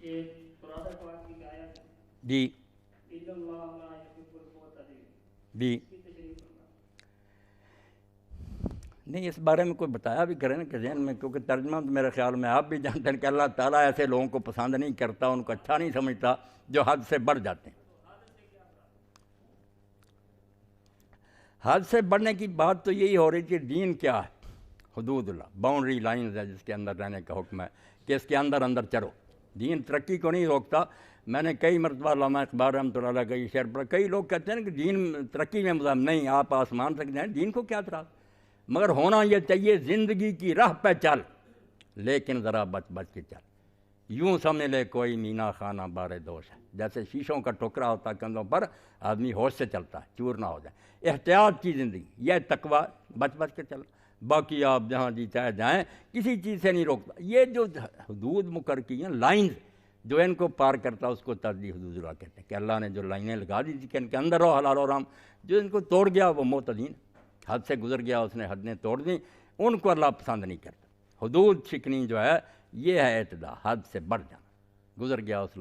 یہ قرآن پاک کی آیت ہے جی ان اللہ لا یحب المعتدین، جی اس کی تشریح فرمائیں۔ نہیں، اس بارے میں کوئی بتایا بھی کرے نا کہ ذہن میں، کیونکہ ترجمہ تو میرے خیال میں آپ بھی جانتے ہیں کہ اللہ تعالیٰ ایسے لوگوں کو پسند نہیں کرتا، ان کو اچھا نہیں سمجھتا جو حد سے بڑھ جاتے ہیں۔ حد سے بڑھنے کی بات تو یہی ہو رہی تھی، دین کیا ہے؟ حدود اللہ، باؤنڈری لائنز ہے جس کے اندر رہنے کا حکم ہے کہ اس کے اندر اندر چلو۔ دین ترقی کو نہیں روکتا۔ میں نے کئی مرتبہ علامہ اقبال رحمۃ اللہ علیہ کا یہ شعر پڑھا، کئی لوگ کہتے ہیں کہ دین ترقی میں مذہب نہیں، آپ آسمان تک جائیں، دین کو کیا اعتراض؟ مگر ہونا یہ چاہیے زندگی کی راہ پہ چل، لیکن ذرا بچ بچ کے چل، یوں سمجھ لے کوئی مینا خانہ بارے دوش ہے، جیسے شیشوں کا ٹکرا ہوتا ہے کندھوں پر، آدمی ہوش سے چلتا ہے چور نہ ہو جائے۔ احتیاط کی زندگی، یہ تقویٰ، بچ بچ کے چل، باقی آپ جہاں جی چاہے جائیں، کسی چیز سے نہیں روکتا۔ یہ جو حدود مقرر کی ہیں، لائنز، جو ان کو پار کرتا اس کو تعدی حدود اللہ کہتے ہیں، کہ اللہ نے جو لائنیں لگا دی تھی کہ ان کے اندر ہو حلال و حرام، جو ان کو توڑ گیا وہ معتدین، حد سے گزر گیا، اس نے حدیں توڑ دیں، ان کو اللہ پسند نہیں کرتا۔ حدود شکنی جو ہے یہ ہے اعتداء، حد سے بڑھ جانا، گزر گیا اس